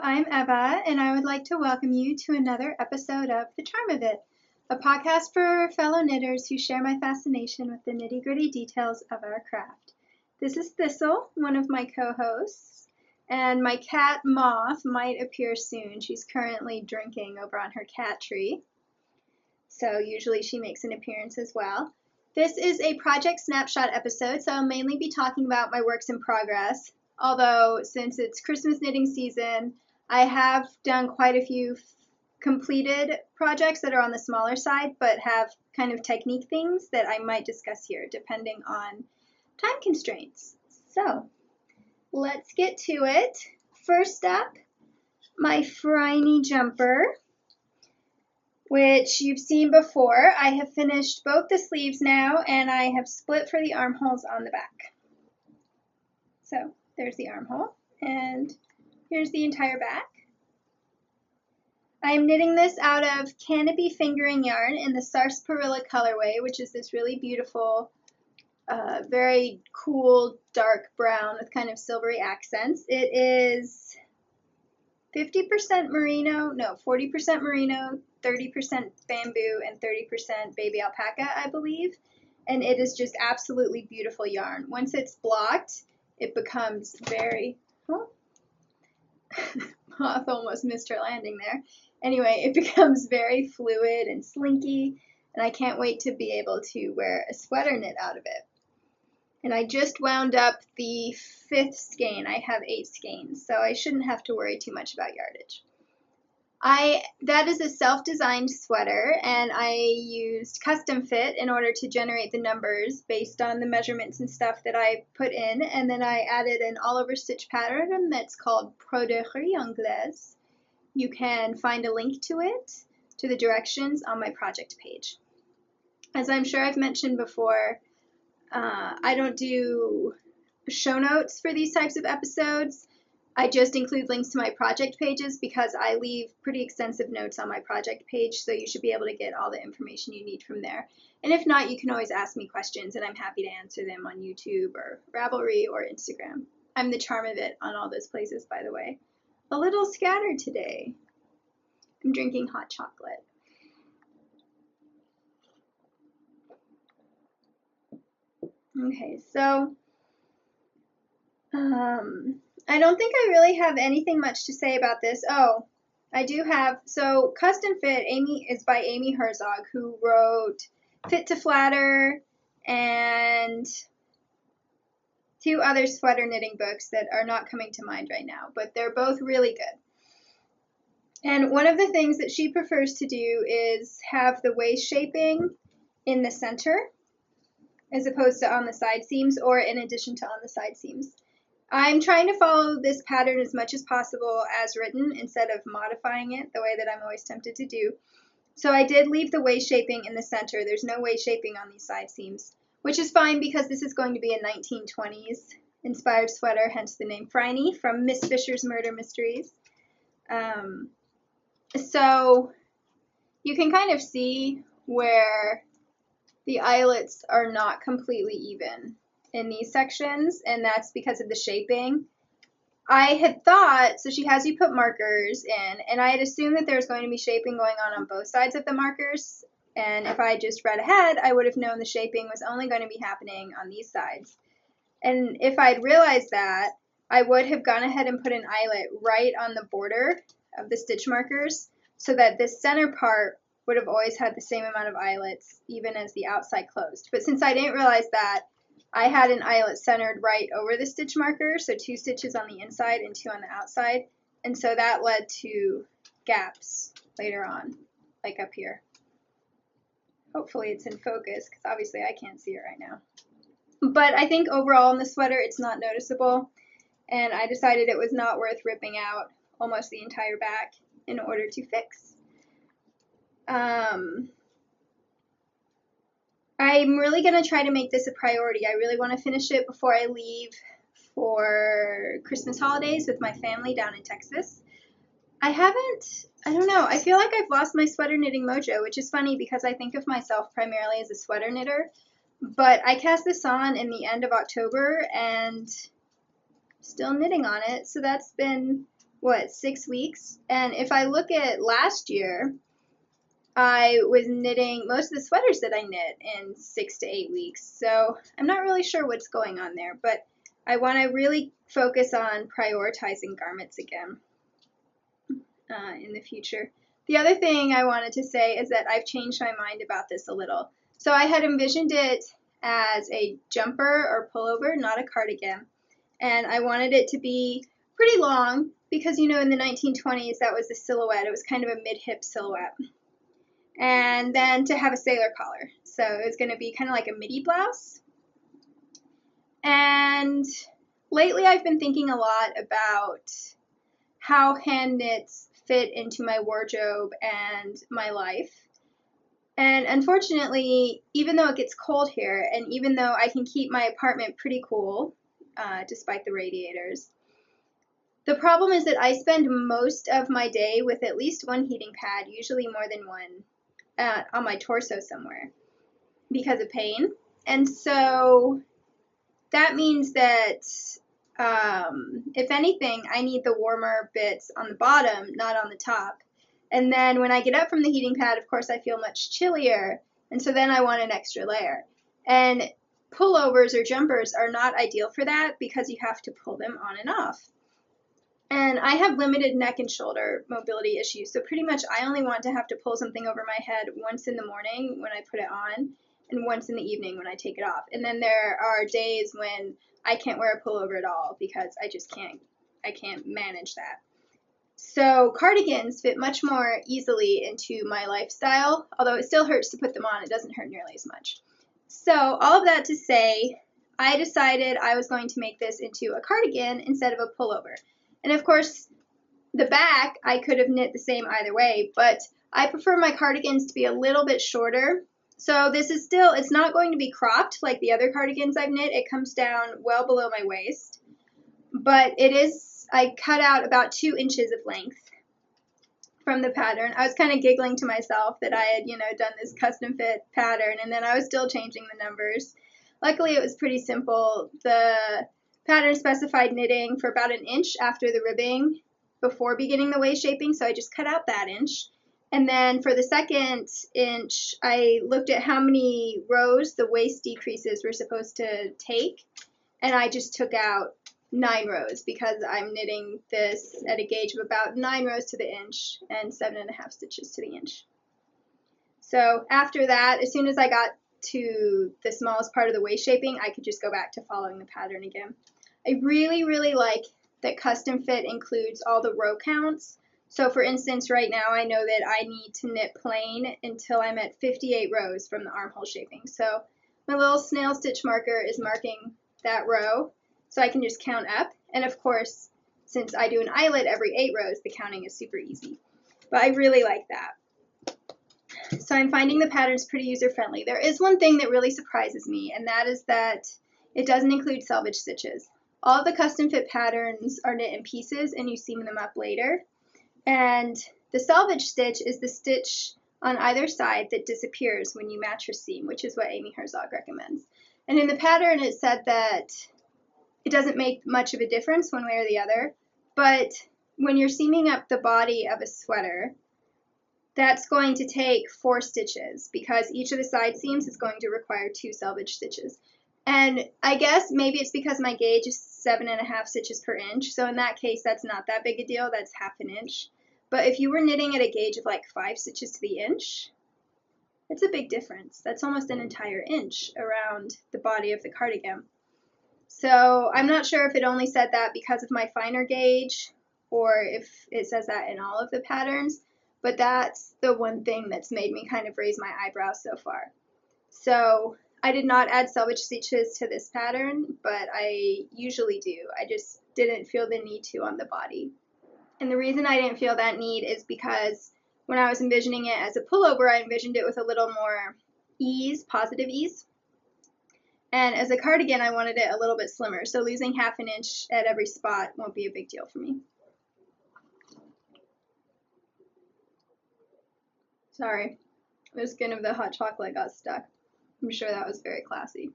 I'm Eva, and I would like to welcome you to another episode of The Charm of It, a podcast for fellow knitters who share my fascination with the nitty-gritty details of our craft. This is Thistle, one of my co-hosts, and my cat Moth might appear soon. She's currently drinking over on her cat tree, so usually she makes an appearance as well. This is a Project Snapshot episode, so I'll mainly be talking about my works in progress. Although, since it's Christmas knitting season, I have done quite a few completed projects that are on the smaller side, but have kind of technique things that I might discuss here, depending on time constraints. So, let's get to it. First up, my Phryne jumper, which you've seen before. I have finished both the sleeves now, and I have split for the armholes on the back. So, there's the armhole, and here's the entire back. I'm knitting this out of Canopy fingering yarn in the Sarsaparilla colorway, which is this really beautiful, very cool dark brown with kind of silvery accents. It is 40% merino, 30% bamboo, and 30% baby alpaca, I believe. And it is just absolutely beautiful yarn. Once it's blocked, it becomes very, Moth almost missed her landing there. Anyway, it becomes very fluid and slinky, and I can't wait to be able to wear a sweater knit out of it. And I just wound up the 5th skein. I have 8 skeins, so I shouldn't have to worry too much about yardage. That is a self-designed sweater, and I used custom fit in order to generate the numbers based on the measurements and stuff that I put in, and then I added an all-over stitch pattern that's called Broderie Anglaise. You can find a link to it, to the directions, on my project page. As I'm sure I've mentioned before, I don't do show notes for these types of episodes. I just include links to my project pages because I leave pretty extensive notes on my project page, so you should be able to get all the information you need from there. And if not, you can always ask me questions, and I'm happy to answer them on YouTube or Ravelry or Instagram. I'm the Charm of It on all those places, by the way. A little scattered today. I'm drinking hot chocolate. Okay, so I don't think I really have anything much to say about this. Oh, I do have, so Custom Fit is by Amy Herzog, who wrote Fit to Flatter and 2 other sweater knitting books that are not coming to mind right now, but they're both really good. And one of the things that she prefers to do is have the waist shaping in the center as opposed to on the side seams, or in addition to on the side seams. I'm trying to follow this pattern as much as possible as written instead of modifying it the way that I'm always tempted to do. So I did leave the waist shaping in the center. There's no waist shaping on these side seams, which is fine because this is going to be a 1920s inspired sweater, hence the name Phryne from Miss Fisher's Murder Mysteries. So you can kind of see where the eyelets are not completely even in these sections, and that's because of the shaping. I had thought, so she has you put markers in, and I had assumed that there was going to be shaping going on both sides of the markers, and if I just read ahead, I would have known the shaping was only going to be happening on these sides. And if I'd realized that, I would have gone ahead and put an eyelet right on the border of the stitch markers, so that this center part would have always had the same amount of eyelets, even as the outside closed. But since I didn't realize that, I had an eyelet centered right over the stitch marker, so 2 stitches on the inside and 2 on the outside, and so that led to gaps later on, like up here. Hopefully it's in focus, because obviously I can't see it right now. But I think overall in the sweater it's not noticeable, and I decided it was not worth ripping out almost the entire back in order to fix. I'm really going to try to make this a priority. I really want to finish it before I leave for Christmas holidays with my family down in Texas. I don't know, I feel like I've lost my sweater knitting mojo, which is funny because I think of myself primarily as a sweater knitter, but I cast this on in the end of October and still knitting on it, so that's been 6 weeks. And if I look at last year, I was knitting most of the sweaters that I knit in 6 to 8 weeks. So I'm not really sure what's going on there, but I want to really focus on prioritizing garments again in the future. The other thing I wanted to say is that I've changed my mind about this a little. So I had envisioned it as a jumper or pullover, not a cardigan. And I wanted it to be pretty long because, you know, in the 1920s, that was the silhouette. It was kind of a mid-hip silhouette. And then to have a sailor collar. So it was going to be kind of like a midi blouse. And lately I've been thinking a lot about how hand knits fit into my wardrobe and my life. And unfortunately, even though it gets cold here, and even though I can keep my apartment pretty cool, despite the radiators, the problem is that I spend most of my day with at least one heating pad, usually more than one, on my torso somewhere because of pain. And so that means that if anything, I need the warmer bits on the bottom, not on the top. And then when I get up from the heating pad, of course, I feel much chillier. And so then I want an extra layer. And pullovers or jumpers are not ideal for that because you have to pull them on and off. And I have limited neck and shoulder mobility issues, so pretty much I only want to have to pull something over my head once in the morning when I put it on, and once in the evening when I take it off. And then there are days when I can't wear a pullover at all because I just can't manage that. So cardigans fit much more easily into my lifestyle, although it still hurts to put them on. It doesn't hurt nearly as much. So all of that to say, I decided I was going to make this into a cardigan instead of a pullover. And of course, the back, I could have knit the same either way, but I prefer my cardigans to be a little bit shorter. So this is still, it's not going to be cropped like the other cardigans I've knit. It comes down well below my waist. But it is, I cut out about 2 inches of length from the pattern. I was kind of giggling to myself that I had, done this custom fit pattern, and then I was still changing the numbers. Luckily, it was pretty simple. The pattern specified knitting for about 1 inch after the ribbing before beginning the waist shaping, so I just cut out that inch. And then for the 2nd inch, I looked at how many rows the waist decreases were supposed to take, and I just took out 9 rows because I'm knitting this at a gauge of about 9 rows to the inch and 7.5 stitches to the inch. So after that, as soon as I got to the smallest part of the waist shaping, I could just go back to following the pattern again. I really, really like that custom fit includes all the row counts. So for instance, right now I know that I need to knit plain until I'm at 58 rows from the armhole shaping. So my little snail stitch marker is marking that row, so I can just count up. And of course, since I do an eyelet every 8 rows, the counting is super easy. But I really like that. So I'm finding the patterns pretty user-friendly. There is one thing that really surprises me, and that is that it doesn't include selvage stitches. All of the custom fit patterns are knit in pieces, and you seam them up later. And the selvage stitch is the stitch on either side that disappears when you match your seam, which is what Amy Herzog recommends. And in the pattern, it said that it doesn't make much of a difference one way or the other, but when you're seaming up the body of a sweater, that's going to take 4 stitches because each of the side seams is going to require 2 selvage stitches. And I guess maybe it's because my gauge is 7.5 stitches per inch, so in that case that's not that big a deal, that's ½ an inch. But if you were knitting at a gauge of like 5 stitches to the inch, it's a big difference. That's almost an entire inch around the body of the cardigan. So I'm not sure if it only said that because of my finer gauge or if it says that in all of the patterns, but that's the one thing that's made me kind of raise my eyebrows so far. So I did not add selvage stitches to this pattern, but I usually do. I just didn't feel the need to on the body. And the reason I didn't feel that need is because when I was envisioning it as a pullover, I envisioned it with a little more ease, positive ease. And as a cardigan, I wanted it a little bit slimmer, so losing ½ an inch at every spot won't be a big deal for me. Sorry, the skin of the hot chocolate got stuck. I'm sure that was very classy.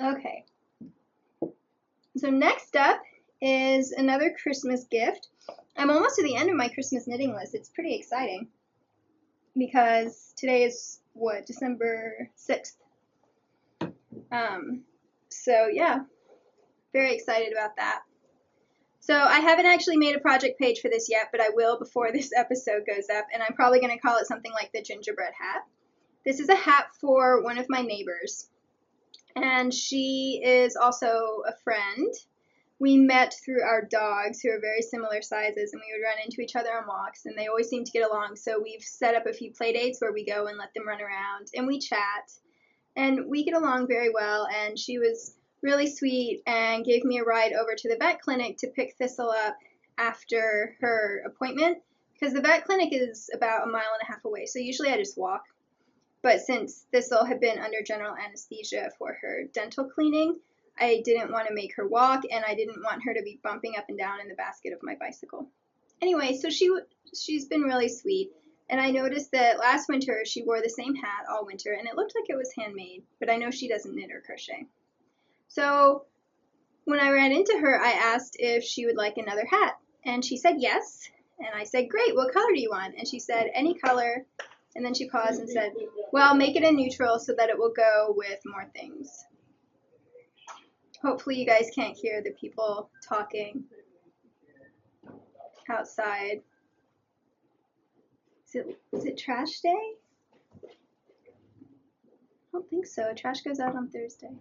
Okay. So next up is another Christmas gift. I'm almost to the end of my Christmas knitting list. It's pretty exciting because today is, what, December 6th. So yeah, very excited about that. So I haven't actually made a project page for this yet, but I will before this episode goes up, and I'm probably going to call it something like the gingerbread hat. This is a hat for one of my neighbors, and she is also a friend. We met through our dogs, who are very similar sizes, and we would run into each other on walks, and they always seem to get along, so we've set up a few play dates where we go and let them run around, and we chat, and we get along very well, and she was really sweet and gave me a ride over to the vet clinic to pick Thistle up after her appointment, because the vet clinic is about 1.5 miles away, so usually I just walk. But since Thistle had been under general anesthesia for her dental cleaning, I didn't want to make her walk, and I didn't want her to be bumping up and down in the basket of my bicycle. Anyway, so she's been really sweet, and I noticed that last winter she wore the same hat all winter, and it looked like it was handmade, but I know she doesn't knit or crochet. So when I ran into her, I asked if she would like another hat, and she said yes, and I said, great, what color do you want? And she said, any color, and then she paused and said, well, make it a neutral so that it will go with more things. Hopefully you guys can't hear the people talking outside. Is it trash day? I don't think so. Trash goes out on Thursday.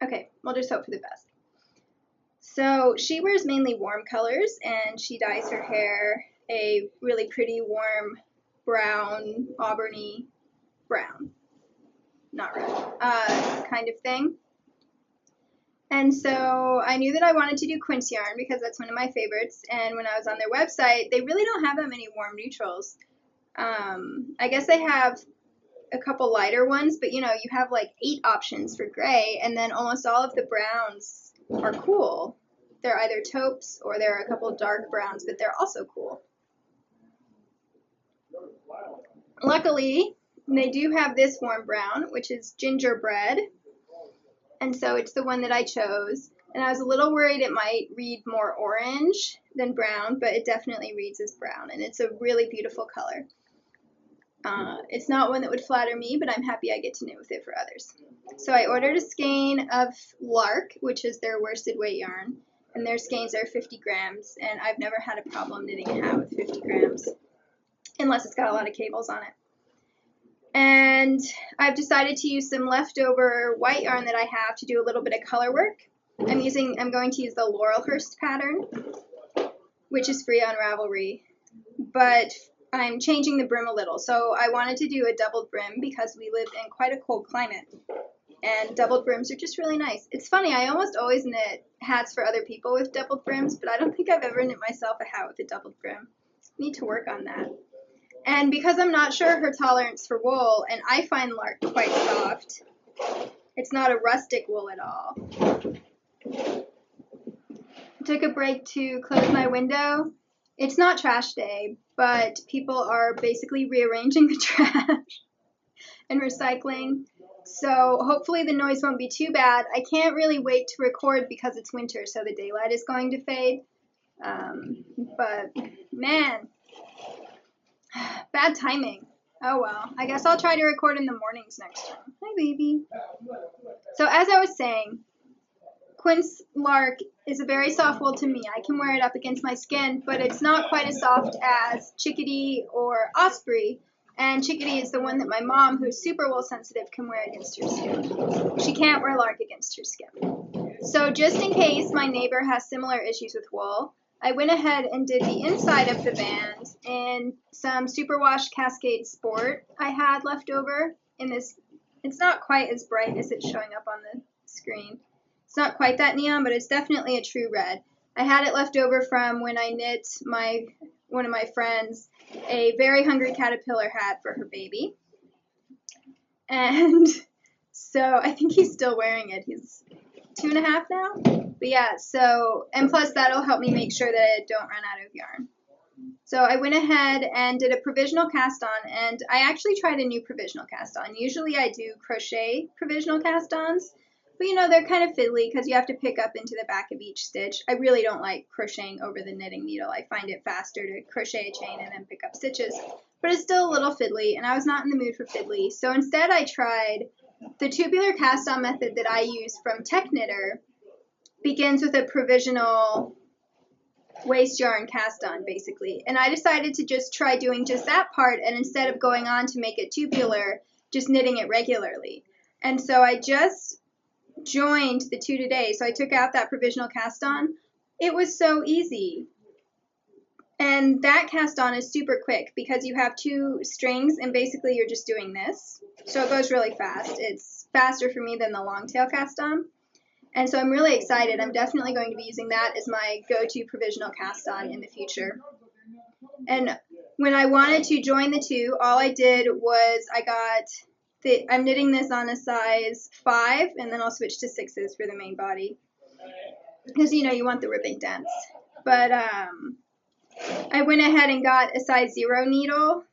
Okay, we'll just hope for the best. So she wears mainly warm colors, and she dyes her hair a really pretty warm brown, auburny brown, not red, kind of thing. And so I knew that I wanted to do quince yarn because that's one of my favorites, and when I was on their website, they really don't have that many warm neutrals. I guess they have a couple lighter ones, but you know, you have like 8 options for gray, and then almost all of the browns are cool. They're either taupes or there are a couple dark browns, but they're also cool. Luckily, they do have this warm brown, which is gingerbread, and so it's the one that I chose. And I was a little worried it might read more orange than brown, but it definitely reads as brown, and it's a really beautiful color. It's not one that would flatter me, but I'm happy I get to knit with it for others. So I ordered a skein of Lark, which is their worsted weight yarn, and their skeins are 50 grams, and I've never had a problem knitting a hat with 50 grams, unless it's got a lot of cables on it. And I've decided to use some leftover white yarn that I have to do a little bit of color work. I'm going to use the Laurelhurst pattern, which is free on Ravelry, but I'm changing the brim a little. So I wanted to do a doubled brim because we live in quite a cold climate, and doubled brims are just really nice. It's funny, I almost always knit hats for other people with doubled brims, but I don't think I've ever knit myself a hat with a doubled brim. I need to work on that. And because I'm not sure her tolerance for wool, and I find Lark quite soft, it's not a rustic wool at all. I took a break to close my window. It's not trash day, but people are basically rearranging the trash and recycling. So hopefully the noise won't be too bad. I can't really wait to record because it's winter, so the daylight is going to fade. But man, bad timing. Oh well, I guess I'll try to record in the mornings next time. Hi, baby. So as I was saying, quince Lark is a very soft wool to me. I can wear it up against my skin, but it's not quite as soft as Chickadee or Osprey. And Chickadee is the one that my mom, who's super wool sensitive, can wear against her skin. She can't wear Lark against her skin. So just in case my neighbor has similar issues with wool, I went ahead and did the inside of the band in some Superwash Cascade Sport I had left over in this. It's not quite as bright as it's showing up on the screen. It's not quite that neon, but it's definitely a true red. I had it left over from when I knit one of my friends a very hungry caterpillar hat for her baby. And so I think he's still wearing it. He's 2.5 now. But yeah, so, and plus that'll help me make sure that I don't run out of yarn. So I went ahead and did a provisional cast on, and I actually tried a new provisional cast on. Usually I do crochet provisional cast ons, But you know, they're kind of fiddly because you have to pick up into the back of each stitch. I really don't like crocheting over the knitting needle. I find it faster to crochet a chain and then pick up stitches. But it's still a little fiddly, and I was not in the mood for fiddly. So instead I tried the tubular cast-on method that I use from Tech Knitter. Begins with a provisional waste yarn cast on, basically. And I decided to just try doing just that part, and instead of going on to make it tubular, just knitting it regularly. And so I just joined the two today. So I took out that provisional cast on. It was so easy. And that cast on is super quick because you have two strings and basically you're just doing this. So it goes really fast. It's faster for me than the long tail cast on. And so I'm really excited. I'm definitely going to be using that as my go-to provisional cast on in the future. And when I wanted to join the two, all I did was I'm knitting this on a size 5, and then I'll switch to 6s for the main body. Because, you know, you want the ribbing dense. But I went ahead and got a size 0 needle,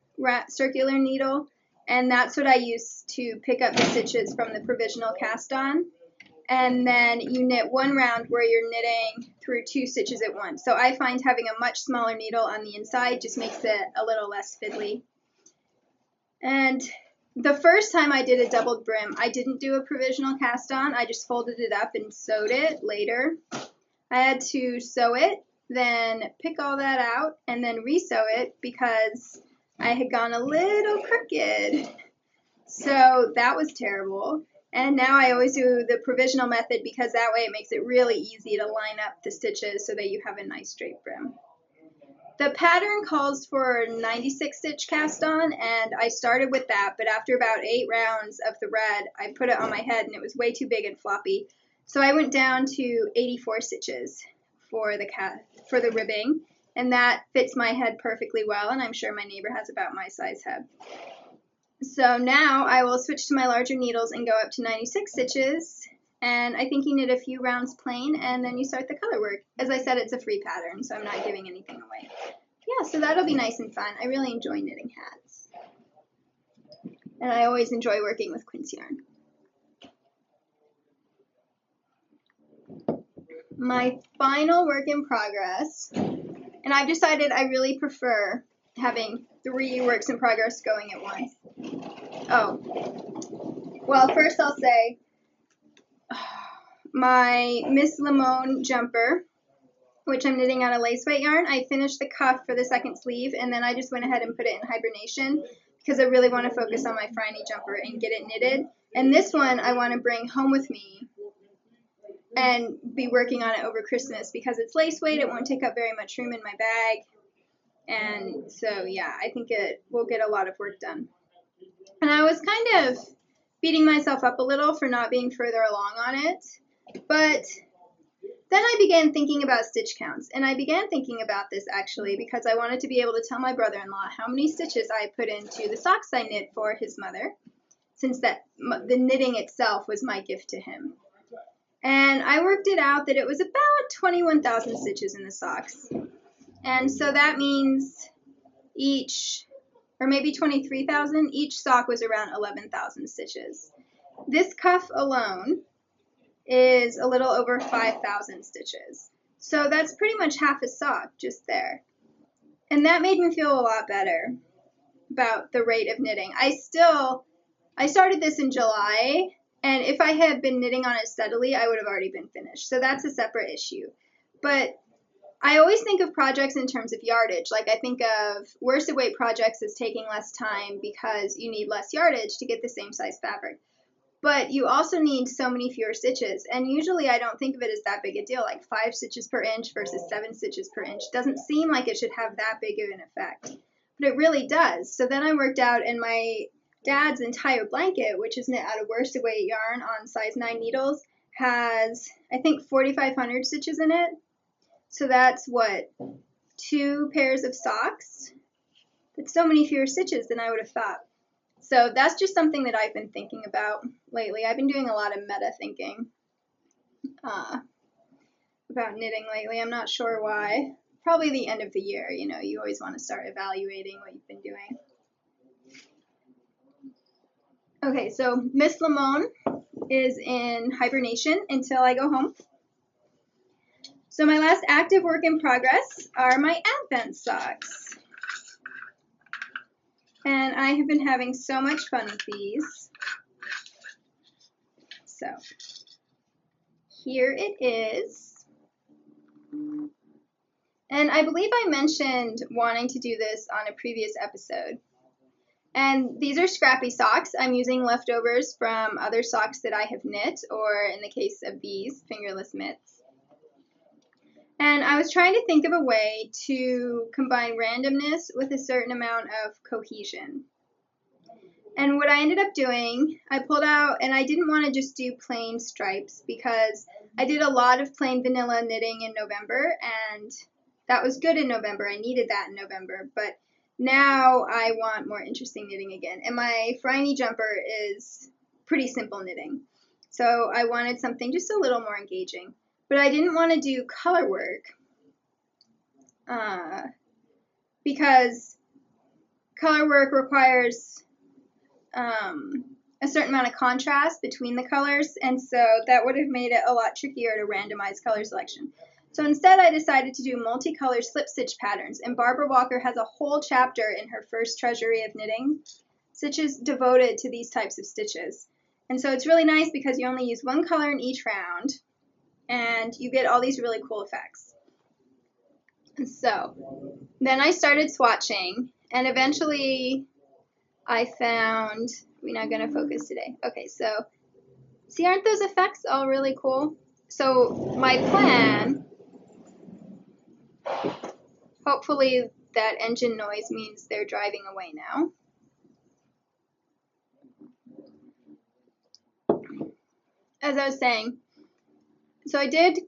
circular needle, and that's what I used to pick up the stitches from the provisional cast on. And then you knit one round where you're knitting through 2 stitches at once. So I find having a much smaller needle on the inside just makes it a little less fiddly. And the first time I did a doubled brim, I didn't do a provisional cast on. I just folded it up and sewed it later. I had to sew it, then pick all that out, and then re-sew it because I had gone a little crooked. So that was terrible. And now I always do the provisional method because that way it makes it really easy to line up the stitches so that you have a nice straight brim. The pattern calls for 96 stitch cast on, and I started with that, but after about 8 rounds of thread, I put it on my head and it was way too big and floppy. So I went down to 84 stitches for the ribbing, and that fits my head perfectly well, and I'm sure my neighbor has about my size head. So now I will switch to my larger needles and go up to 96 stitches, and I think you knit a few rounds plain and then you start the color work. As I said, it's a free pattern, so I'm not giving anything away. Yeah, so that'll be nice and fun. I really enjoy knitting hats. And I always enjoy working with quince yarn. My final work in progress, and I've decided I really prefer having 3 works in progress going at once. Oh, well, first I'll say my Miss Limone jumper, which I'm knitting out of lace weight yarn. I finished the cuff for the second sleeve, and then I just went ahead and put it in hibernation because I really want to focus on my Franny jumper and get it knitted. And this one I want to bring home with me and be working on it over Christmas because it's lace weight. It won't take up very much room in my bag. And so, yeah, I think it will get a lot of work done. And I was kind of beating myself up a little for not being further along on it. But then I began thinking about stitch counts. And I began thinking about this, actually, because I wanted to be able to tell my brother-in-law how many stitches I put into the socks I knit for his mother, since the knitting itself was my gift to him. And I worked it out that it was about 21,000 stitches in the socks. And so that means each, or maybe 23,000, each sock was around 11,000 stitches. This cuff alone is a little over 5,000 stitches. So that's pretty much half a sock just there. And that made me feel a lot better about the rate of knitting. I started this in July, and if I had been knitting on it steadily, I would have already been finished. So that's a separate issue. But I always think of projects in terms of yardage. Like I think of worsted weight projects as taking less time because you need less yardage to get the same size fabric. But you also need so many fewer stitches. And usually I don't think of it as that big a deal, like 5 stitches per inch versus 7 stitches per inch. Doesn't seem like it should have that big of an effect. But it really does. So then I worked out, and my dad's entire blanket, which is knit out of worsted weight yarn on size 9 needles, has, I think, 4,500 stitches in it. So that's, what, 2 pairs of socks? That's so many fewer stitches than I would have thought. So that's just something that I've been thinking about lately. I've been doing a lot of meta thinking about knitting lately. I'm not sure why. Probably the end of the year, you know, you always want to start evaluating what you've been doing. Okay, so Miss Limone, is in hibernation until I go home. So my last active work in progress are my Advent socks. And I have been having so much fun with these. So here it is. And I believe I mentioned wanting to do this on a previous episode. And these are scrappy socks. I'm using leftovers from other socks that I have knit, or in the case of these, fingerless mitts. And I was trying to think of a way to combine randomness with a certain amount of cohesion. And what I ended up doing, I pulled out, and I didn't want to just do plain stripes because I did a lot of plain vanilla knitting in November, and that was good in November. I needed that in November, but now I want more interesting knitting again. And my Phryne jumper is pretty simple knitting, so I wanted something just a little more engaging. But I didn't want to do color work because color work requires a certain amount of contrast between the colors, and so that would have made it a lot trickier to randomize color selection. So instead I decided to do multicolor slip stitch patterns, and Barbara Walker has a whole chapter in her first Treasury of Knitting stitches devoted to these types of stitches. And so it's really nice because you only use one color in each round, and you get all these really cool effects. And so then I started swatching, and eventually I found, we're not going to focus today. Okay, so see, aren't those effects all really cool? So my plan, hopefully that engine noise means they're driving away now. As I was saying, so I did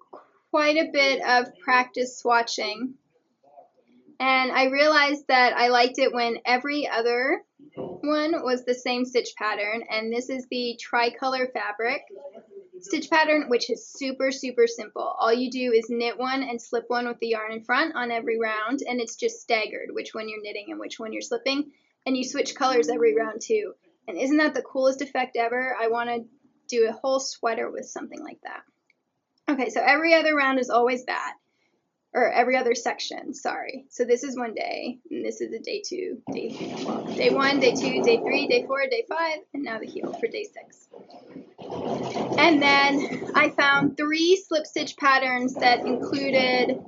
quite a bit of practice swatching, and I realized that I liked it when every other one was the same stitch pattern, and this is the tricolor fabric stitch pattern, which is super simple. All you do is knit one and slip one with the yarn in front on every round, and it's just staggered which one you're knitting and which one you're slipping, and you switch colors every round too. And isn't that the coolest effect ever? I want to do a whole sweater with something like that. Okay, so every other round is always that, or every other section, sorry. So this is one day, and this is a day 2, day 1, day 2, day 3, day 4, day 5, and now the heel for day 6. And then I found 3 slip stitch patterns that included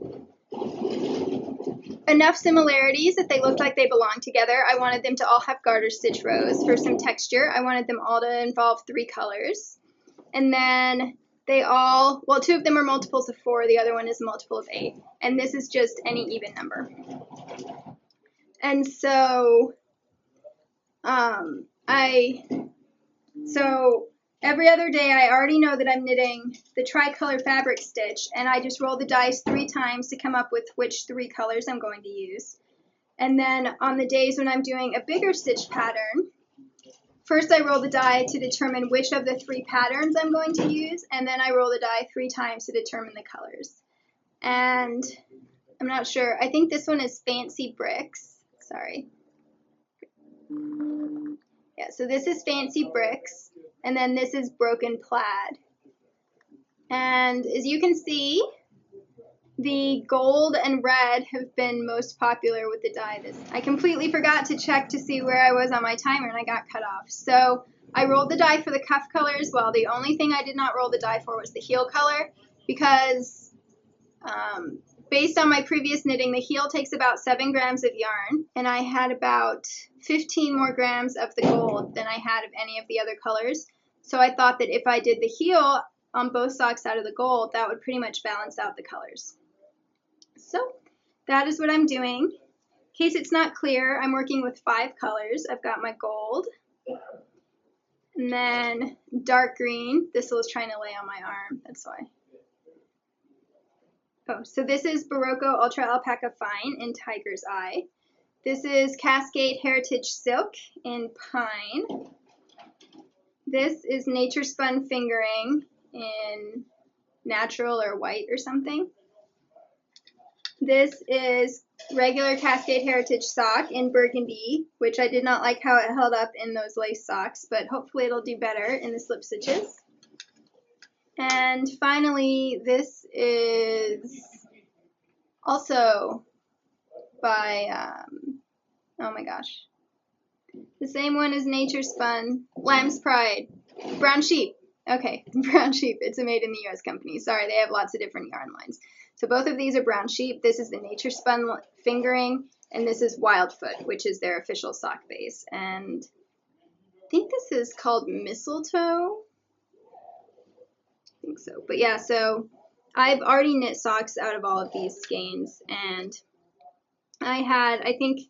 enough similarities that they looked like they belonged together. I wanted them to all have garter stitch rows for some texture. I wanted them all to involve 3 colors. And then they all, well, 2 of them are multiples of 4, the other one is a multiple of 8. And this is just any even number. And so, every other day I already know that I'm knitting the tricolor fabric stitch, and I just roll the dice 3 times to come up with which 3 colors I'm going to use. And then on the days when I'm doing a bigger stitch pattern, first I roll the die to determine which of the 3 patterns I'm going to use, and then I roll the die 3 times to determine the colors. And I'm not sure, I think this one is Fancy Bricks, sorry. Yeah, so this is Fancy Bricks, and then this is Broken Plaid. And as you can see, the gold and red have been most popular with the dye. I completely forgot to check to see where I was on my timer, and I got cut off. So I rolled the die for the cuff color as well. The only thing I did not roll the die for was the heel color, because based on my previous knitting, the heel takes about 7 grams of yarn, and I had about 15 more grams of the gold than I had of any of the other colors. So I thought that if I did the heel on both socks out of the gold, that would pretty much balance out the colors. So that is what I'm doing. In case it's not clear, I'm working with 5 colors. I've got my gold, and then dark green. This was trying to lay on my arm, that's why. Oh, so this is Barocco Ultra Alpaca Fine in Tiger's Eye. This is Cascade Heritage Silk in Pine. This is Nature Spun Fingering in Natural or White or something. This is regular Cascade Heritage Sock in Burgundy, which I did not like how it held up in those lace socks, but hopefully it'll do better in the slip stitches. And finally, this is also by, oh my gosh, the same one as Nature Spun, Lamb's Pride, Brown Sheep. Okay, Brown Sheep. It's a made in the U.S. company. Sorry, they have lots of different yarn lines. So both of these are Brown Sheep. This is the Nature Spun fingering, and this is Wildfoot, which is their official sock base. And I think this is called Mistletoe. I think so. But yeah, so I've already knit socks out of all of these skeins, and I had, I think,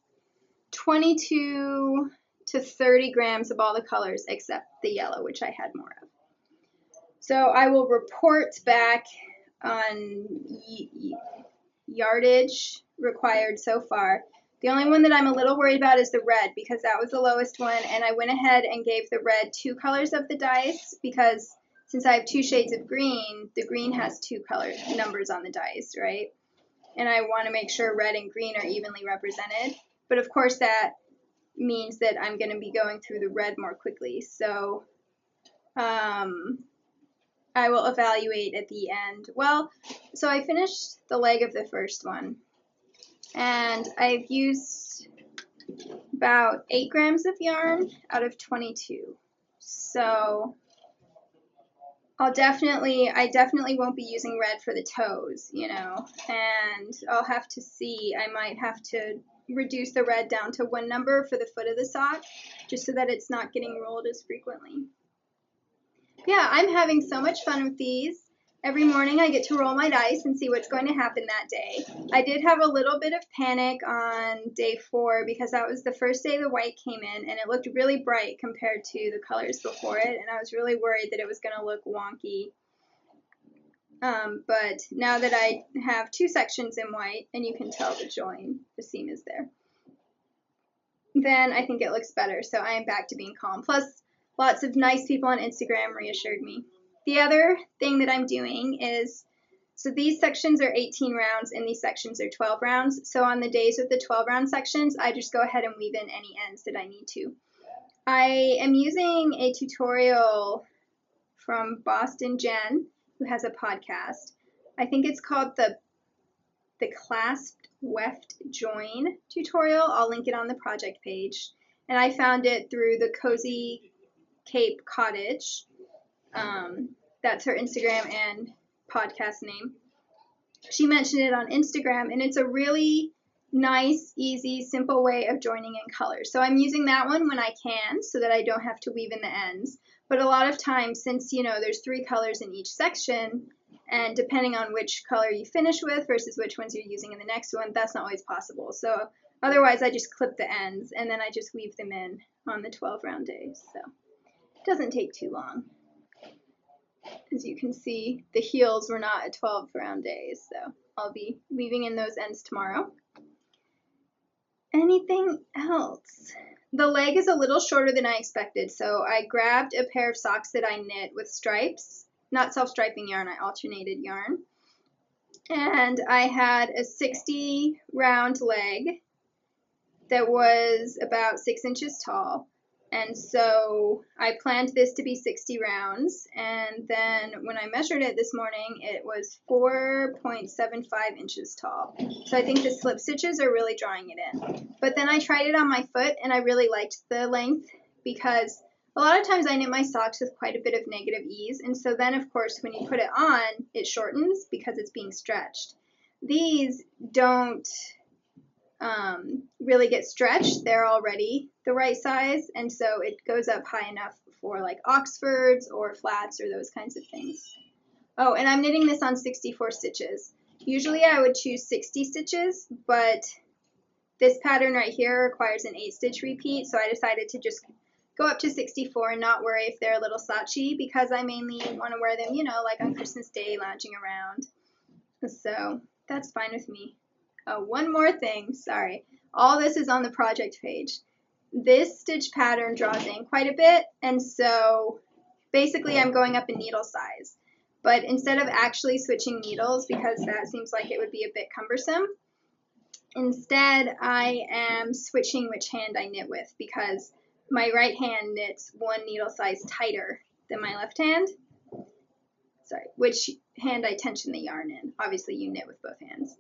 22 to 30 grams of all the colors except the yellow, which I had more of. So I will report back on yardage required so far. The only one that I'm a little worried about is the red, because that was the lowest one, and I went ahead and gave the red 2 colors of the dice, because since I have 2 shades of green, the green has 2 color numbers on the dice, right? And I want to make sure red and green are evenly represented. But of course that means that I'm going to be going through the red more quickly. So I will evaluate at the end. Well, so I finished the leg of the first one, and I've used about 8 grams of yarn out of 22. So I definitely won't be using red for the toes, you know, and I'll have to see. I might have to reduce the red down to 1 number for the foot of the sock, just so that it's not getting rolled as frequently. Yeah, I'm having so much fun with these. Every morning I get to roll my dice and see what's going to happen that day. I did have a little bit of panic on day 4 because that was the first day the white came in, and it looked really bright compared to the colors before it, and I was really worried that it was going to look wonky. But now that I have 2 sections in white, and you can tell the join, the seam is there, then I think it looks better. So I am back to being calm. Plus, lots of nice people on Instagram reassured me. The other thing that I'm doing is, so these sections are 18 rounds and these sections are 12 rounds. So on the days with the 12 round sections, I just go ahead and weave in any ends that I need to. I am using a tutorial from Boston Jen, who has a podcast. I think it's called the Clasped Weft Join tutorial. I'll link it on the project page. And I found it through the Cozy Cape Cottage. That's her Instagram and podcast name. She mentioned it on Instagram, and it's a really nice, easy, simple way of joining in colors. So I'm using that one when I can so that I don't have to weave in the ends. But a lot of times, since, you know, there's 3 colors in each section, and depending on which color you finish with versus which ones you're using in the next one, that's not always possible. So otherwise, I just clip the ends, and then I just weave them in on the 12 round days. So it doesn't take too long. As you can see, the heels were not a 12 round days, so I'll be weaving in those ends tomorrow. Anything else? The leg is a little shorter than I expected, so I grabbed a pair of socks that I knit with stripes, not self-striping yarn, I alternated yarn. And I had a 60 round leg that was about 6 inches tall. And so I planned this to be 60 rounds, and then when I measured it this morning, it was 4.75 inches tall. So I think the slip stitches are really drawing it in. But then I tried it on my foot, and I really liked the length, because a lot of times I knit my socks with quite a bit of negative ease, and so then of course when you put it on, it shortens because it's being stretched. These don't really get stretched. They're already the right size, and so it goes up high enough for like Oxfords or flats or those kinds of things. Oh, and I'm knitting this on 64 stitches. Usually I would choose 60 stitches, but this pattern right here requires an 8 stitch repeat, so I decided to just go up to 64 and not worry if they're a little slouchy, because I mainly want to wear them, you know, like on Christmas Day, lounging around. So that's fine with me. Oh, one more thing, sorry. All this is on the project page. This stitch pattern draws in quite a bit, and so basically I'm going up in needle size. But instead of actually switching needles, because that seems like it would be a bit cumbersome, instead I am switching which hand I knit with, because my right hand knits 1 needle size tighter than my left hand. which hand I tension the yarn in. Obviously you knit with both hands.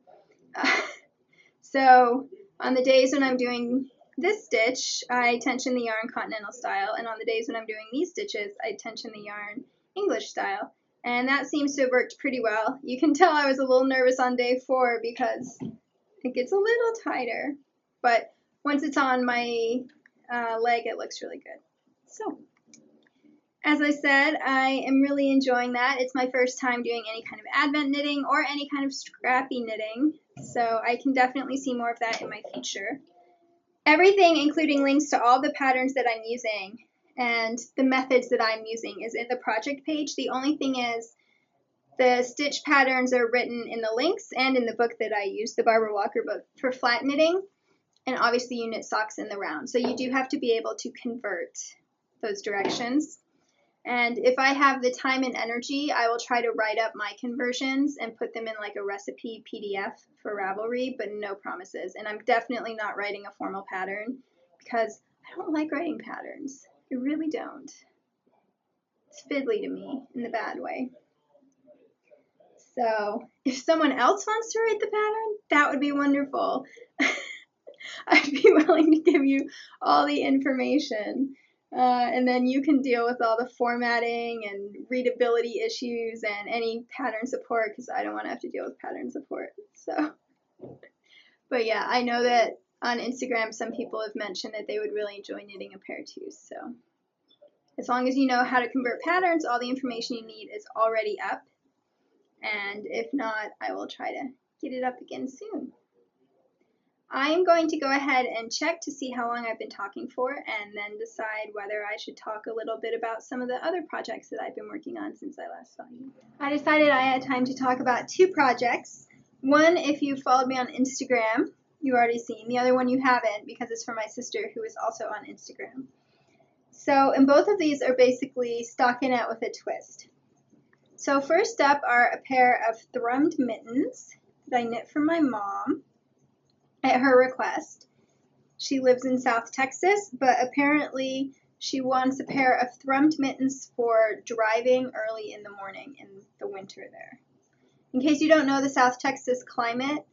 So on the days when I'm doing this stitch, I tension the yarn continental style, and on the days when I'm doing these stitches, I tension the yarn English style. And that seems to have worked pretty well. You can tell I was a little nervous on day 4 because it gets a little tighter, but once it's on my leg, it looks really good. So, as I said, I am really enjoying that. It's my first time doing any kind of advent knitting or any kind of scrappy knitting, so I can definitely see more of that in my future. Everything, including links to all the patterns that I'm using and the methods that I'm using, is in the project page. The only thing is the stitch patterns are written in the links and in the book that I use, the Barbara Walker book, for flat knitting, and obviously you knit socks in the round. So you do have to be able to convert those directions. And if I have the time and energy, I will try to write up my conversions and put them in like a recipe PDF for Ravelry, but no promises. And I'm definitely not writing a formal pattern because I don't like writing patterns. I really don't. It's fiddly to me in the bad way. So if someone else wants to write the pattern, that would be wonderful. I'd be willing to give you all the information. And then you can deal with all the formatting and readability issues and any pattern support, because I don't want to have to deal with pattern support. So, but yeah, I know that on Instagram some people have mentioned that they would really enjoy knitting a pair too. So as long as you know how to convert patterns, all the information you need is already up. And if not, I will try to get it up again soon. I am going to go ahead and check to see how long I've been talking for and then decide whether I should talk a little bit about some of the other projects that I've been working on since I last saw you. I decided I had time to talk about 2 projects. One, if you followed me on Instagram, you've already seen. The other one you haven't, because it's for my sister who is also on Instagram. So, and both of these are basically stockinette with a twist. So first up are a pair of thrummed mittens that I knit for my mom at her request. She lives in South Texas, but apparently she wants a pair of thrummed mittens for driving early in the morning in the winter there. In case you don't know the South Texas climate,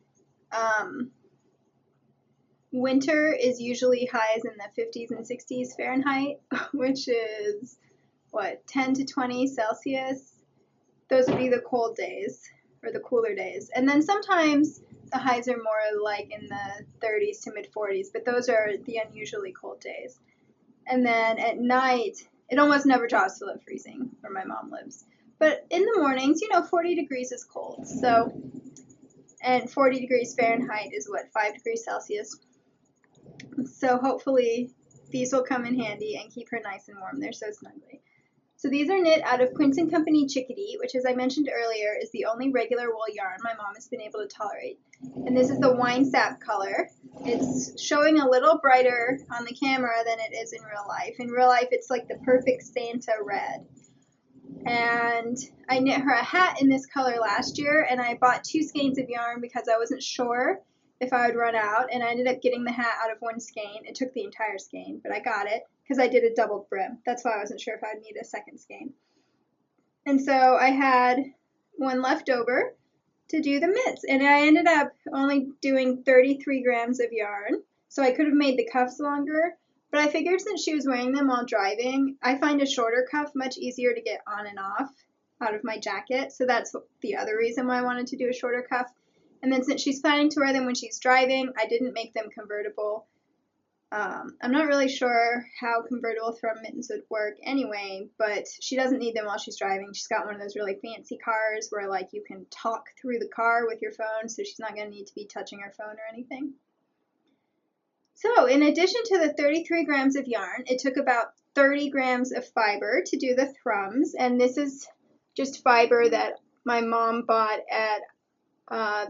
winter is usually highs in the 50s and 60s Fahrenheit, which is, 10 to 20 Celsius? Those would be the cold days, or the cooler days. And then sometimes the highs are more like in the 30s to mid-40s, but those are the unusually cold days. And then at night, it almost never drops below freezing where my mom lives. But in the mornings, 40 degrees is cold. So, and 40 degrees Fahrenheit is 5 degrees Celsius. So hopefully these will come in handy and keep her nice and warm. They're so snuggly. So these are knit out of Quince & Company Chickadee, which, as I mentioned earlier, is the only regular wool yarn my mom has been able to tolerate. And this is the wine sap color. It's showing a little brighter on the camera than it is in real life. In real life, it's like the perfect Santa red. And I knit her a hat in this color last year, and I bought 2 skeins of yarn because I wasn't sure if I would run out, and I ended up getting the hat out of 1 skein. It took the entire skein, but I got it because I did a double brim. That's why I wasn't sure if I'd need a second skein. And so I had 1 left over to do the mitts, and I ended up only doing 33 grams of yarn, so I could have made the cuffs longer, but I figured since she was wearing them while driving, I find a shorter cuff much easier to get on and off out of my jacket, so that's the other reason why I wanted to do a shorter cuff. And then since she's planning to wear them when she's driving, I didn't make them convertible. I'm not really sure how convertible thrum mittens would work anyway, but she doesn't need them while she's driving. She's got one of those really fancy cars where you can talk through the car with your phone, so she's not going to need to be touching her phone or anything. So in addition to the 33 grams of yarn, it took about 30 grams of fiber to do the thrums, and this is just fiber that my mom bought at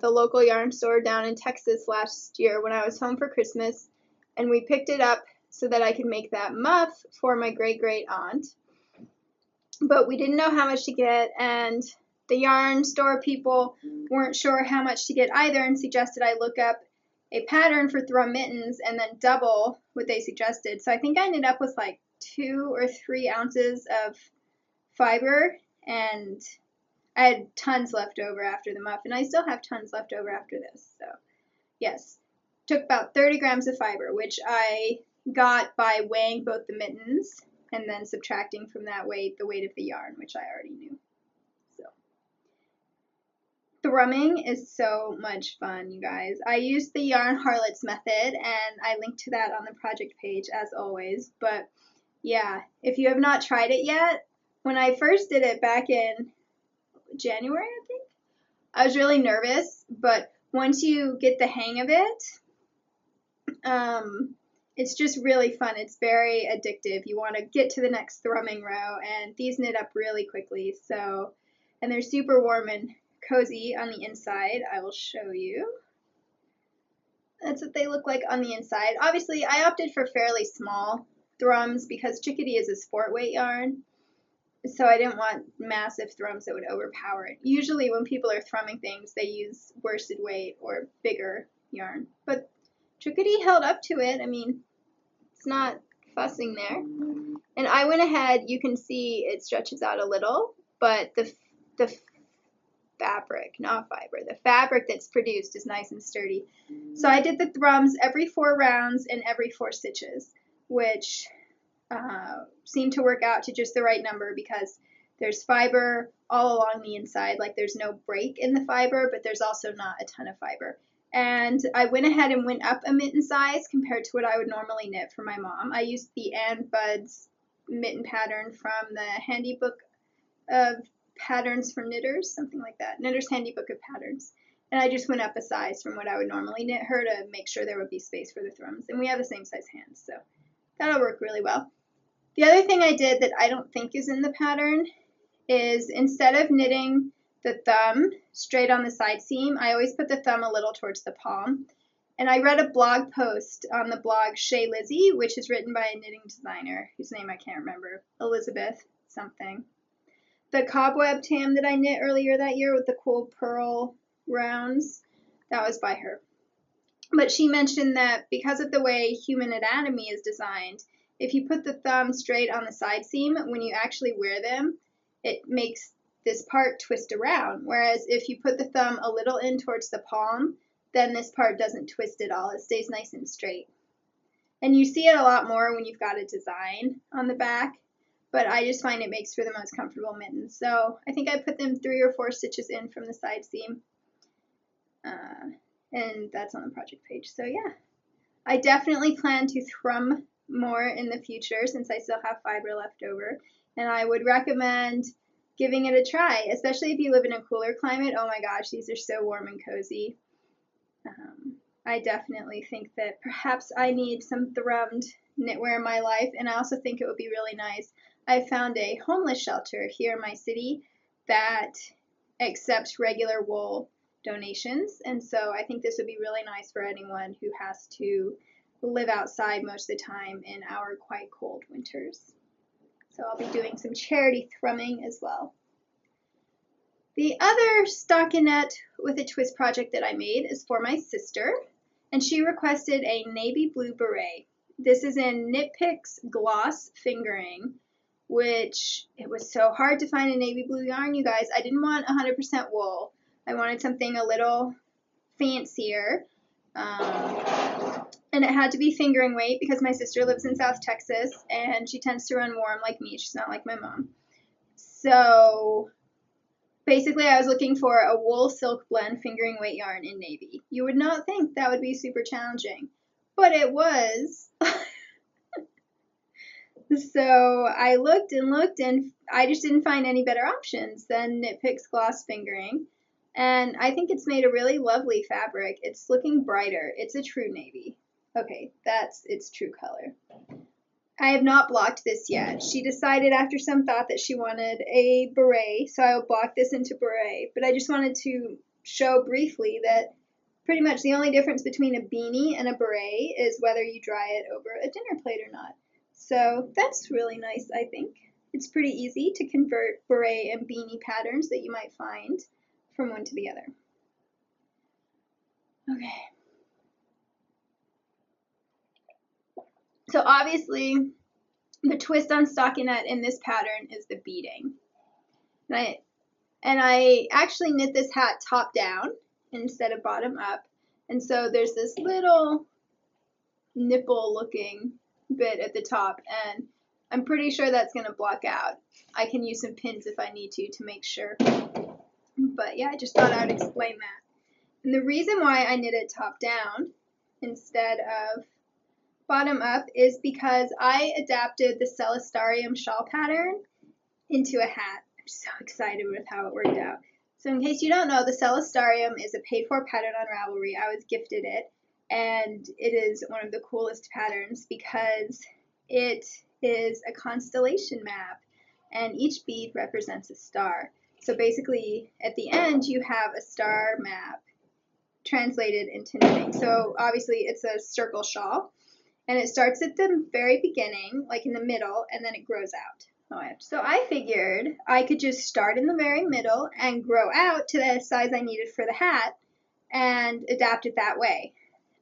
the local yarn store down in Texas last year when I was home for Christmas, and we picked it up so that I could make that muff for my great-great-aunt. But we didn't know how much to get, and the yarn store people weren't sure how much to get either and suggested I look up a pattern for thrum mittens and then double what they suggested. So I think I ended up with 2 or 3 ounces of fiber, and I had tons left over after the muff, and I still have tons left over after this. So yes, took about 30 grams of fiber, which I got by weighing both the mittens and then subtracting from that weight the weight of the yarn, which I already knew. So thrumming is so much fun, you guys. I used the Yarn Harlots method, and I linked to that on the project page as always. But yeah, if you have not tried it yet, when I first did it back in January, I think, I was really nervous, but once you get the hang of it, it's just really fun. It's very addictive. You want to get to the next thrumming row, and these knit up really quickly. So, and they're super warm and cozy on the inside. I will show you. That's what they look like on the inside. Obviously, I opted for fairly small thrums because Chickadee is a sport weight yarn. So I didn't want massive thrums that would overpower it. Usually when people are thrumming things, they use worsted weight or bigger yarn. But Chickadee held up to it. I mean, it's not fussing there. And I went ahead, you can see it stretches out a little, but the fabric, not fiber, the fabric that's produced is nice and sturdy. So I did the thrums every 4 rounds and every 4 stitches, which seemed to work out to just the right number because there's fiber all along the inside. Like there's no break in the fiber, but there's also not a ton of fiber. And I went ahead and went up a mitten size compared to what I would normally knit for my mom. I used the Ann Buds mitten pattern from the Handy Book of Patterns for Knitters, something like that. Knitter's Handy Book of Patterns. And I just went up a size from what I would normally knit her to make sure there would be space for the thrums. And we have the same size hands, so that'll work really well. The other thing I did that I don't think is in the pattern is instead of knitting the thumb straight on the side seam, I always put the thumb a little towards the palm. And I read a blog post on the blog Shea Lizzie, which is written by a knitting designer whose name I can't remember, Elizabeth something. The cobweb tam that I knit earlier that year with the cool pearl rounds, that was by her. But she mentioned that because of the way human anatomy is designed, if you put the thumb straight on the side seam, when you actually wear them, it makes this part twist around. Whereas if you put the thumb a little in towards the palm, then this part doesn't twist at all. It stays nice and straight. And you see it a lot more when you've got a design on the back, but I just find it makes for the most comfortable mittens. So I think I put them 3 or 4 stitches in from the side seam. And that's on the project page. So yeah, I definitely plan to thrum more in the future since I still have fiber left over, and I would recommend giving it a try, especially if you live in a cooler climate. Oh my gosh, these are so warm and cozy. I definitely think that perhaps I need some thrummed knitwear in my life, and I also think it would be really nice. I found a homeless shelter here in my city that accepts regular wool donations, and so I think this would be really nice for anyone who has to live outside most of the time in our quite cold winters. So I'll be doing some charity thrumming as well. The other stockinette with a twist project that I made is for my sister, and she requested a navy blue beret. This is in Knit Picks Gloss Fingering, which it was so hard to find a navy blue yarn, you guys. I didn't want 100% wool. I wanted something a little fancier. And it had to be fingering weight because my sister lives in South Texas and she tends to run warm like me. She's not like my mom. So basically I was looking for a wool silk blend fingering weight yarn in navy. You would not think that would be super challenging, but it was. So I looked and I just didn't find any better options than Knit Picks Gloss Fingering. And I think it's made a really lovely fabric. It's looking brighter. It's a true navy. Okay, that's its true color. I have not blocked this yet. She decided after some thought that she wanted a beret, so I will block this into beret. But I just wanted to show briefly that pretty much the only difference between a beanie and a beret is whether you dry it over a dinner plate or not. So that's really nice, I think. It's pretty easy to convert beret and beanie patterns that you might find from one to the other. Okay. So obviously, the twist on stockinette in this pattern is the beading. And I actually knit this hat top down instead of bottom up. And so there's this little nipple looking bit at the top, and I'm pretty sure that's going to block out. I can use some pins if I need to make sure. But yeah, I just thought I would explain that. And the reason why I knit it top down instead of bottom up is because I adapted the Celestarium shawl pattern into a hat. I'm so excited with how it worked out. So in case you don't know, the Celestarium is a paid-for pattern on Ravelry. I was gifted it, and it is one of the coolest patterns because it is a constellation map, and each bead represents a star. So basically, at the end, you have a star map translated into knitting. So obviously, it's a circle shawl, and it starts at the very beginning, like in the middle, and then it grows out. So I figured I could just start in the very middle and grow out to the size I needed for the hat and adapt it that way.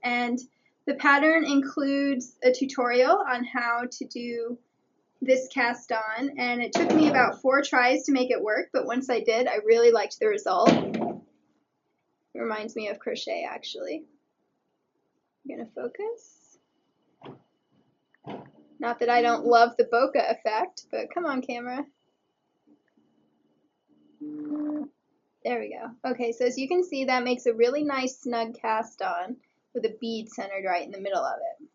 And the pattern includes a tutorial on how to do this cast on, and it took me about 4 tries to make it work, but once I did, I really liked the result. It reminds me of crochet, actually. I'm going to focus. Not that I don't love the bokeh effect, but come on, camera. There we go. Okay, so as you can see, that makes a really nice snug cast on with a bead centered right in the middle of it.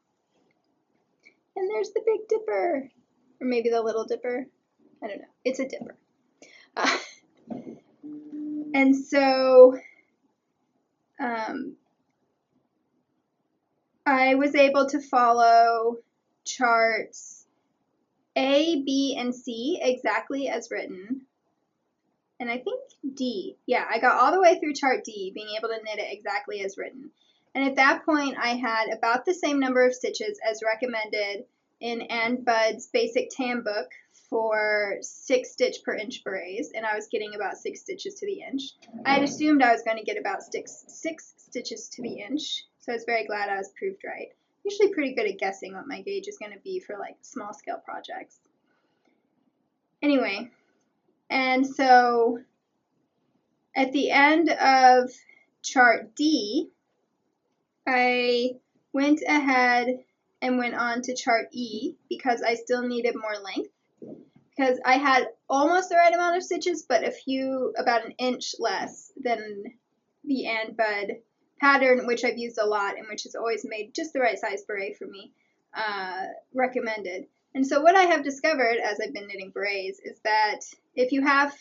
And there's the Big Dipper, or maybe the Little Dipper. I don't know. It's a dipper. And so I was able to follow charts A, B, and C exactly as written. And I think D. Yeah, I got all the way through chart D, being able to knit it exactly as written. And at that point, I had about the same number of stitches as recommended in Ann Budd's Basic Tam book for 6 stitch per inch berets, and I was getting about 6 stitches to the inch. I had assumed I was going to get about 6 stitches to the inch, so I was very glad I was proved right. Usually pretty good at guessing what my gauge is going to be for like small scale projects. Anyway, and so at the end of chart D, I went ahead and went on to chart E because I still needed more length, because I had almost the right amount of stitches, but about an inch less than the Ann Budd pattern, which I've used a lot and which has always made just the right size beret for me, recommended. And so what I have discovered as I've been knitting berets is that if you have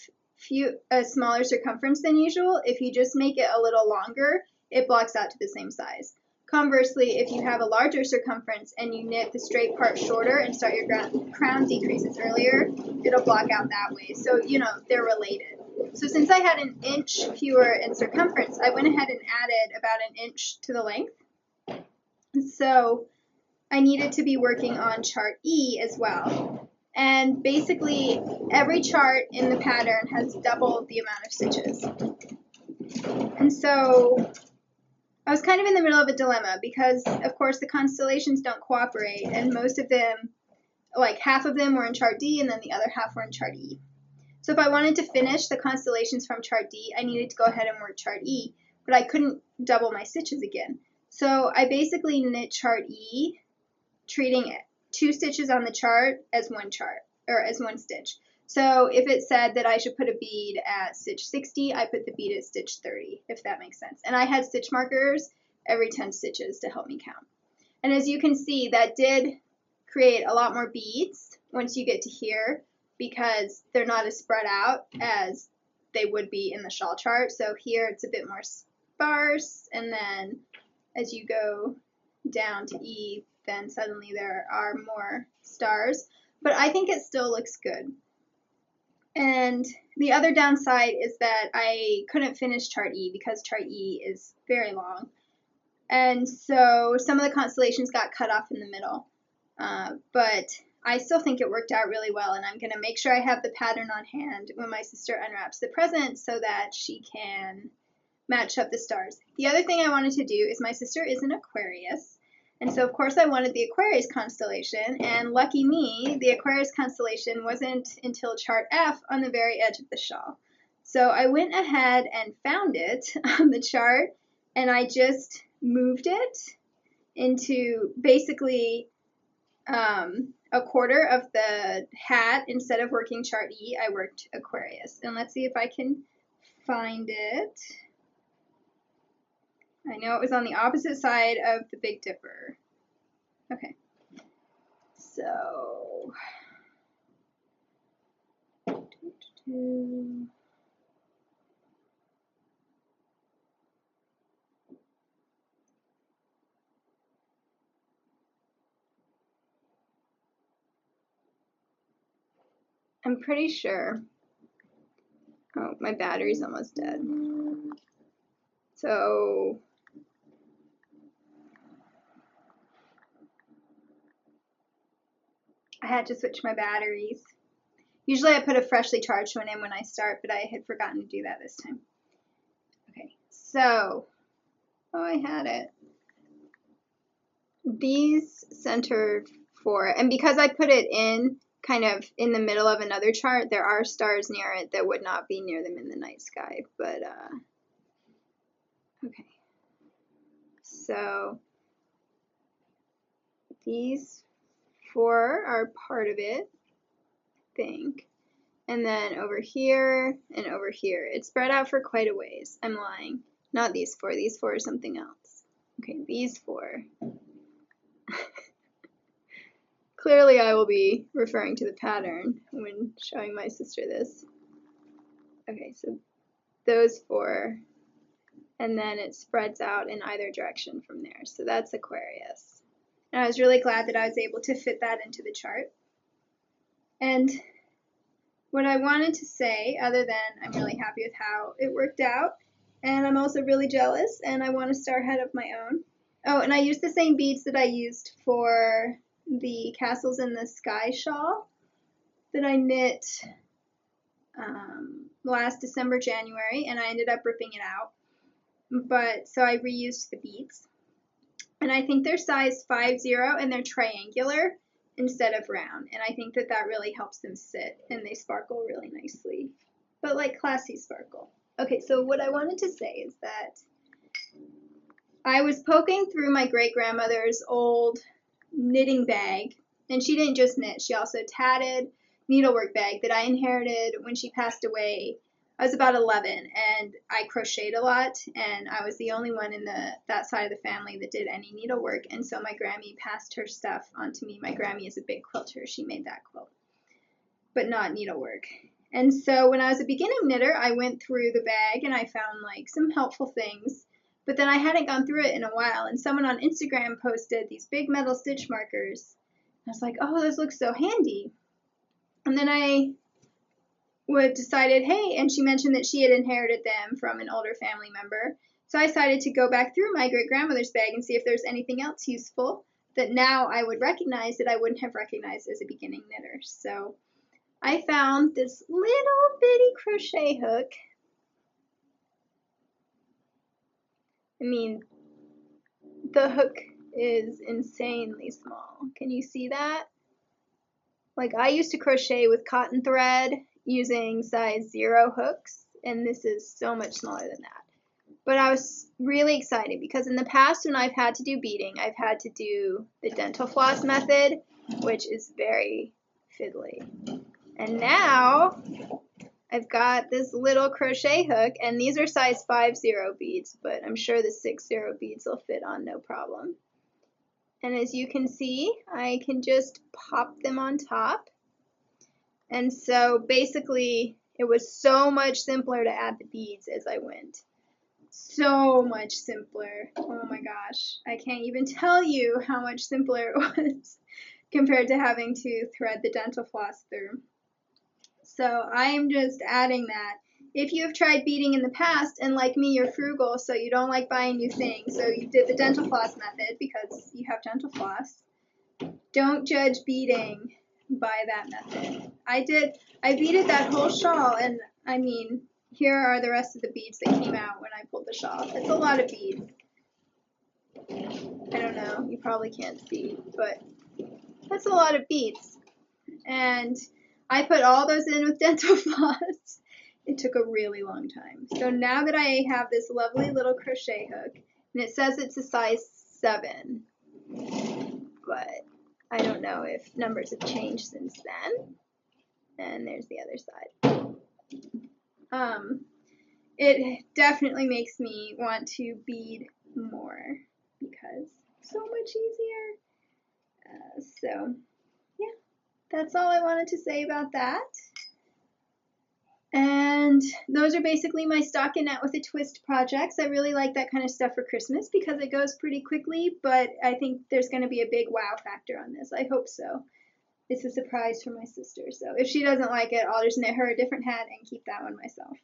a smaller circumference than usual, if you just make it a little longer, it blocks out to the same size. Conversely, if you have a larger circumference and you knit the straight part shorter and start your crown decreases earlier, it'll block out that way. So, you know, they're related. So since I had an inch fewer in circumference, I went ahead and added about an inch to the length. So I needed to be working on chart E as well. And basically, every chart in the pattern has double the amount of stitches. And so I was kind of in the middle of a dilemma because, of course, the constellations don't cooperate, and most of them, like half of them were in chart D, and then the other half were in chart E. So if I wanted to finish the constellations from chart D, I needed to go ahead and work chart E, but I couldn't double my stitches again. So I basically knit chart E, treating 2 stitches on the chart as one stitch. So if it said that I should put a bead at stitch 60, I put the bead at stitch 30, if that makes sense. And I had stitch markers every 10 stitches to help me count. And as you can see, that did create a lot more beads once you get to here, because they're not as spread out as they would be in the shawl chart. So here it's a bit more sparse, and then as you go down to E, then suddenly there are more stars. But I think it still looks good. And the other downside is that I couldn't finish chart E because chart E is very long. And so some of the constellations got cut off in the middle. But I still think it worked out really well, and I'm going to make sure I have the pattern on hand when my sister unwraps the present so that she can match up the stars. The other thing I wanted to do is my sister is an Aquarius, and so of course I wanted the Aquarius constellation, and lucky me, the Aquarius constellation wasn't until chart F on the very edge of the shawl. So I went ahead and found it on the chart, and I just moved it into basically a quarter of the hat. Instead of working chart E, I worked Aquarius. And let's see if I can find it. I know it was on the opposite side of the Big Dipper. Okay. So I'm pretty sure. Oh, my battery's almost dead. So I had to switch my batteries. Usually I put a freshly charged one in when I start, but I had forgotten to do that this time. Okay, so, oh, I had it. These center for, and because I put it in kind of in the middle of another chart, there are stars near it that would not be near them in the night sky, but, okay. So, these 4 are part of it, I think. And then over here and over here. It's spread out for quite a ways. I'm lying. Not these 4. These 4 are something else. Okay, these 4. Clearly I will be referring to the pattern when showing my sister this. Okay, so those 4. And then it spreads out in either direction from there. So that's Aquarius. And I was really glad that I was able to fit that into the chart. And what I wanted to say, other than I'm really happy with how it worked out, and I'm also really jealous, and I want a star head of my own. Oh, and I used the same beads that I used for the Castles in the Sky shawl that I knit last December, January, and I ended up ripping it out. But so I reused the beads. And I think they're size 50 and they're triangular instead of round. And I think that that really helps them sit and they sparkle really nicely. But like classy sparkle. Okay, so what I wanted to say is that I was poking through my great-grandmother's old knitting bag. And she didn't just knit, she also tatted needlework bag that I inherited when she passed away. I was about 11 and I crocheted a lot and I was the only one in that side of the family that did any needlework, and so my Grammy passed her stuff on to me. My Grammy is a big quilter. She made that quilt, but not needlework. And so when I was a beginning knitter, I went through the bag and I found like some helpful things, but then I hadn't gone through it in a while, and someone on Instagram posted these big metal stitch markers. I was like, oh, those look so handy. And then I decided, hey, and she mentioned that she had inherited them from an older family member. So I decided to go back through my great-grandmother's bag and see if there's anything else useful that now I would recognize that I wouldn't have recognized as a beginning knitter. So I found this little bitty crochet hook. I mean, the hook is insanely small. Can you see that? Like, I used to crochet with cotton thread using size 0 hooks, and this is so much smaller than that. But I was really excited because in the past when I've had to do beading, I've had to do the dental floss method, which is very fiddly. And now I've got this little crochet hook, and these are size 50 beads, but I'm sure the 60 beads will fit on no problem. And as you can see, I can just pop them on top. And so basically, it was so much simpler to add the beads as I went. So much simpler. Oh my gosh. I can't even tell you how much simpler it was compared to having to thread the dental floss through. So I am just adding that. If you have tried beading in the past, and like me, you're frugal, so you don't like buying new things, so you did the dental floss method because you have dental floss, don't judge beading by that method. I beaded that whole shawl, and I mean, here are the rest of the beads that came out when I pulled the shawl. It's a lot of beads. I don't know, you probably can't see, but that's a lot of beads. And I put all those in with dental floss. it took a really long time. So now that I have this lovely little crochet hook, and it says it's a size 7, but I don't know if numbers have changed since then. And there's the other side. It definitely makes me want to bead more because it's so much easier. So yeah, that's all I wanted to say about that. And those are basically my stockinette with a twist projects. I really like that kind of stuff for Christmas because it goes pretty quickly, but I think there's going to be a big wow factor on this. I hope so. It's a surprise for my sister, so if she doesn't like it, I'll just knit her a different hat and keep that one myself.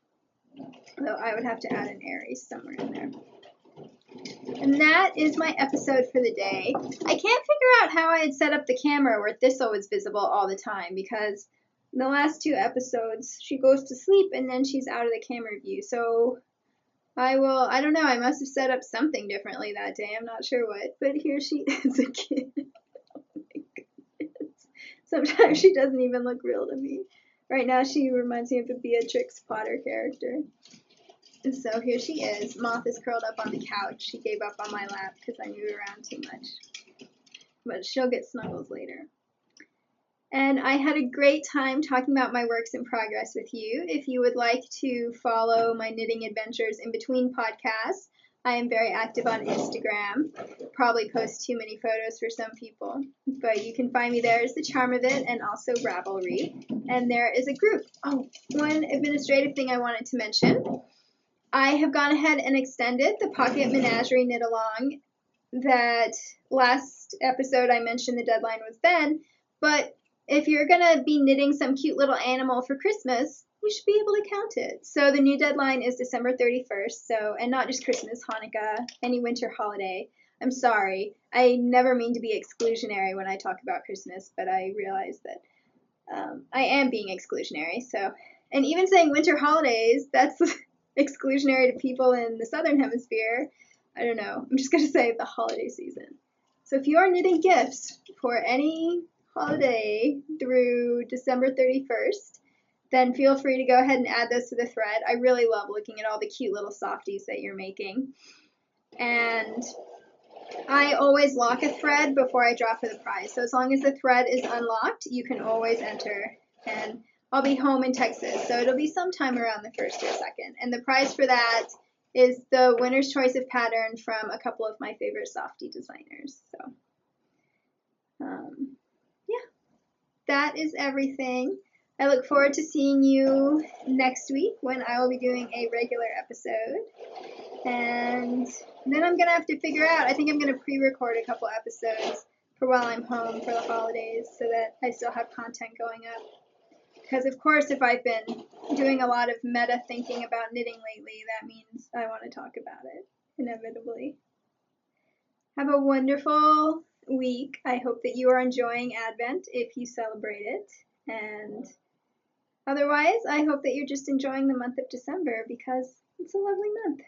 Though I would have to add an Aries somewhere in there. And that is my episode for the day. I can't figure out how I had set up the camera where Thistle was visible all the time because in the last 2 episodes she goes to sleep and then she's out of the camera view. So I don't know, I must have set up something differently that day. I'm not sure what, but here she is again. Oh my goodness. Sometimes she doesn't even look real to me. Right now she reminds me of a Beatrix Potter character. And so here she is. Moth is curled up on the couch. She gave up on my lap because I moved around too much. But she'll get snuggles later. And I had a great time talking about my works in progress with you. If you would like to follow my knitting adventures in between podcasts, I am very active on Instagram. Probably post too many photos for some people, but you can find me there as The Charm of It and also Ravelry. And there is a group. Oh, one administrative thing I wanted to mention. I have gone ahead and extended the Pocket Menagerie Knit Along. That last episode I mentioned the deadline was then, but if you're going to be knitting some cute little animal for Christmas, you should be able to count it. So the new deadline is December 31st, so, and not just Christmas, Hanukkah, any winter holiday. I'm sorry, I never mean to be exclusionary when I talk about Christmas, but I realize that I am being exclusionary. So, and even saying winter holidays, that's exclusionary to people in the southern hemisphere. I don't know, I'm just going to say the holiday season. So if you are knitting gifts for any holiday through December 31st, then feel free to go ahead and add those to the thread. I really love looking at all the cute little softies that you're making. And I always lock a thread before I draw for the prize. So as long as the thread is unlocked, you can always enter. And I'll be home in Texas, so it'll be sometime around the 1st or 2nd. And the prize for that is the winner's choice of pattern from a couple of my favorite softie designers. So, yeah, that is everything. I look forward to seeing you next week when I will be doing a regular episode. And then I'm going to have to figure out, I think I'm going to pre-record a couple episodes for while I'm home for the holidays so that I still have content going up. Because, of course, if I've been doing a lot of meta thinking about knitting lately, that means I want to talk about it, inevitably. Have a wonderful week. I hope that you are enjoying Advent if you celebrate it. And otherwise, I hope that you're just enjoying the month of December because it's a lovely month.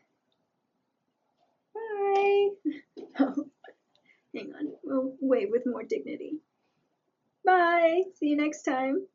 Bye. Hang on. We'll wave with more dignity. Bye. See you next time.